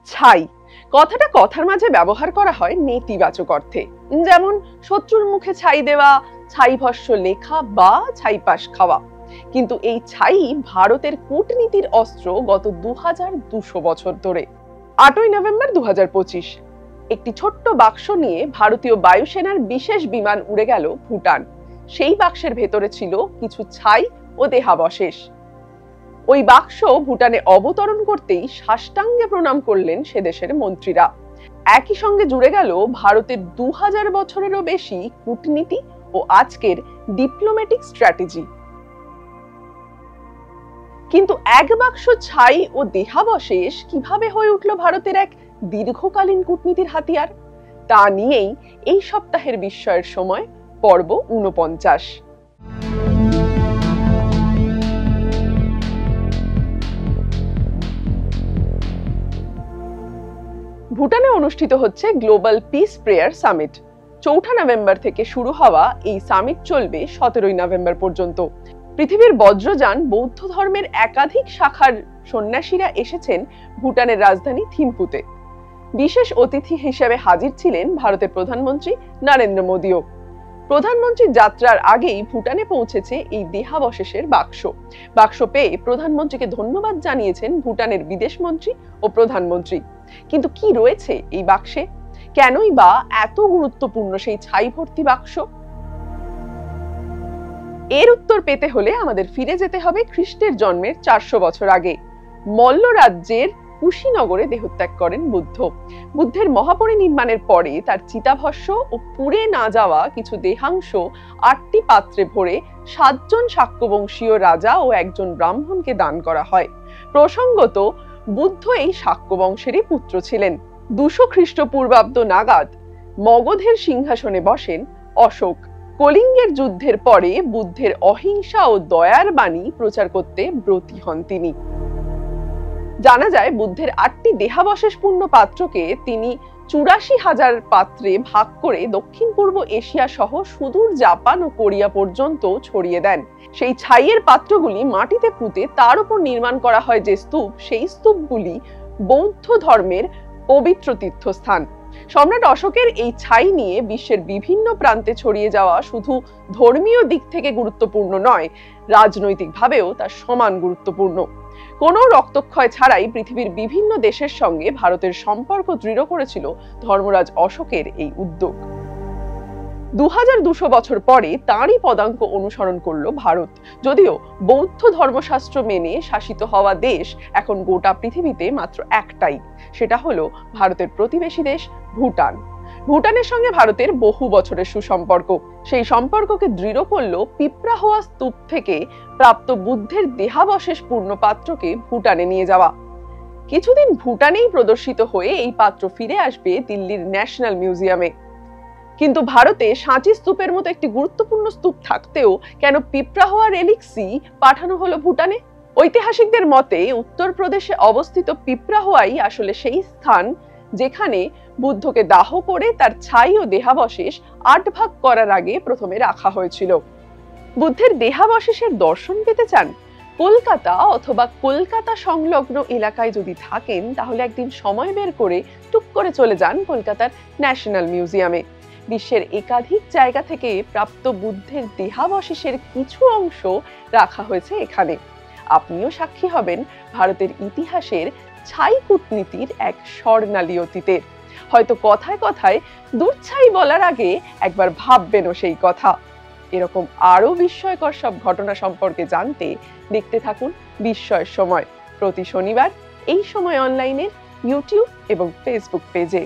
ছাই কথাটা কথার মাঝে ব্যবহার করা হয় নেতিবাচক অর্থে, যেমন শত্রুর মুখে ছাই দেওয়া, ছাই ভস্য লেখা বা ছাই পাশ খাওয়া। কিন্তু এই ছাই ভারতের কূটনীতির অস্ত্র গত 2200 বছর ধরে। 8ই নভেম্বর 2025 একটি ছোট্ট বাক্স নিয়ে ভারতীয় বায়ুসেনার বিশেষ বিমান উড়ে গেল ভুটান। সেই বাক্সের ভেতরে ছিল কিছু ছাই ও দেহাবশেষ। ওই বাক্স ভুটানে অবতরণ করতেই সাষ্টাঙ্গে প্রণাম করলেন সে দেশের মন্ত্রীরা। একই সঙ্গে জুড়ে গেল ভারতের 2000 বছরেরও বেশি কূটনীতি ও আজকের ডিপ্লোম্যাটিক স্ট্র্যাটেজি। কিন্তু এক বাক্স ছাই ও দেহাবশেষ কিভাবে হয়ে উঠল ভারতের এক দীর্ঘকালীন কূটনীতির হাতিয়ার, তা নিয়েই এই সপ্তাহের বিস্ময়ের সময় পর্ব 49। ভুটানে অনুষ্ঠিত হচ্ছে global piece prayer summit. 4 November থেকে শুরু হওয়া এই সামিট চলবে 17 নভেম্বর পর্যন্ত। পৃথিবীর বজ্রযান বৌদ্ধ ধর্মের একাধিক শাখার সন্ন্যাসীরা এসেছেন ভুটানের রাজধানী থিম্পুতে। বিশেষ অতিথি হিসেবে হাজির ছিলেন ভারতের প্রধানমন্ত্রী নরেন্দ্র মোদীও। প্রধানমন্ত্রীর যাত্রার আগেই ভুটানে পৌঁছেছে এই দেহাবশেষের বাক্স। বাক্স পেয়ে প্রধানমন্ত্রীকে ধন্যবাদ জানিয়েছেন ভুটানের বিদেশমন্ত্রী ও প্রধানমন্ত্রী। কিন্তু কি রয়েছে এই বাক্সে? কেনই বা এত গুরুত্বপূর্ণ সেই ছাই ভর্তি বাক্স? এর উত্তর পেতে হলে আমাদের ফিরে যেতে হবে খ্রিস্টের জন্মের 400 বছর আগে। মল্ল রাজ্যের কুশীনগরে দেহত্যাগ করেন বুদ্ধ। বুদ্ধের মহাপরিনির্বাণের পরে তার চিতাভস্য ও পুড়ে না যাওয়া কিছু দেহাংশ 8টি পাত্রে ভরে 7 জন শাক্যবংশীয় রাজা ও একজন ব্রাহ্মণকে দান করা হয়। প্রসঙ্গত বুদ্ধ এই শাক্য বংশেরই পুত্র ছিলেন। 200 খ্রিস্টপূর্বাব্দ নাগাদ মগধের সিংহাসনে বসেন অশোক। কলিঙ্গের যুদ্ধের পরে বুদ্ধের অহিংসা ও দয়ার বাণী প্রচার করতে ব্রতী হন তিনি। জানা যায় বুদ্ধের 8টি দেহাবশেষপূর্ণ পাত্রকে তিনি 84,000 পাত্রে ভাগ করে দক্ষিণ পূর্ব এশিয়া সহ সুদূর জাপান ও কোরিয়া পর্যন্ত ছড়িয়ে দেন। সেই ছাইয়ের পাত্রগুলি মাটিতে পুঁতে তার উপর নির্মাণ করা হয় যে স্তূপ, সেই স্তূপগুলি বৌদ্ধ ধর্মের পবিত্র তীর্থস্থান। সম্রাট অশোকের এই ছাই নিয়ে বিশ্বের বিভিন্ন প্রান্তে ছড়িয়ে যাওয়া শুধু ধর্মীয় দিক থেকে গুরুত্বপূর্ণ নয়, রাজনৈতিকভাবেও তা সমান গুরুত্বপূর্ণ। কোনো রক্তক্ষয় ছাড়াই পৃথিবীর বিভিন্ন দেশের সঙ্গে ভারতের সম্পর্ক দৃঢ় করেছিল ধর্মরাজ অশোকের এই উদ্যোগ। 2200 বছর পরে তাঁরই পদাঙ্ক অনুসরণ করলো ভারত। যদিও বৌদ্ধ ধর্মশাস্ত্র মেনে শাসিত হওয়া দেশ এখন গোটা পৃথিবীতে মাত্র একটাই, সেটা হলো ভারতের প্রতিবেশী দেশ ভুটান। ভুটানের সঙ্গে ভারতের বহু বছরের সুসম্পর্ক। সেই সম্পর্ককে দৃঢ় করলো পিপরাহোয়া স্তূপ থেকে প্রাপ্ত বুদ্ধের দেহাবশেষ পূর্ণ পাত্রকে ভুটানে নিয়ে যাওয়া। কিছুদিন ভুটানেই প্রদর্শিত হয়ে এই পাত্র ফিরে আসবে দিল্লির ন্যাশনাল মিউজিয়ামে। কিন্তু ভারতে সাঁচি স্তূপের মতো একটি গুরুত্বপূর্ণ স্তূপ থাকতেও কেন পিপরাহোয়া রেলিক্সি পাঠানো হলো ভুটানে? ঐতিহাসিকদের মতে উত্তরপ্রদেশে অবস্থিত পিপরাহোয়াই আসলে সেই স্থান যেখানে বুদ্ধকে দাহ করে তার ছাই ও দেহাবশেষ 8 ভাগ করার আগে প্রথমে রাখা হয়েছিল। বুদ্ধের দেহাবশেষের দর্শন পেতে চান? কলকাতা অথবা কলকাতা সংলগ্ন এলাকায় যদি থাকেন তাহলে একদিন সময় বের করে টুক করে চলে যান কলকাতার ন্যাশনাল মিউজিয়ামে। বিশ্বের একাধিক জায়গা থেকে প্রাপ্ত বুদ্ধের দেহাবশেষের কিছু অংশ রাখা হয়েছে এখানে। আপনিও সাক্ষী হবেন ভারতের ইতিহাসের ছাই কূটনীতির এক স্বর্ণালী অতীতের। হয়তো কথায় কথায় দুঃছাই বলার আগে একবার ভাববেনও সেই কথা। এরকম আরো বিস্ময়কর সব ঘটনা সম্পর্কে জানতে দেখতে থাকুন বিস্ময়ের সময়, প্রতি শনিবার এই সময় অনলাইনের ইউটিউব এবং ফেসবুক পেজে।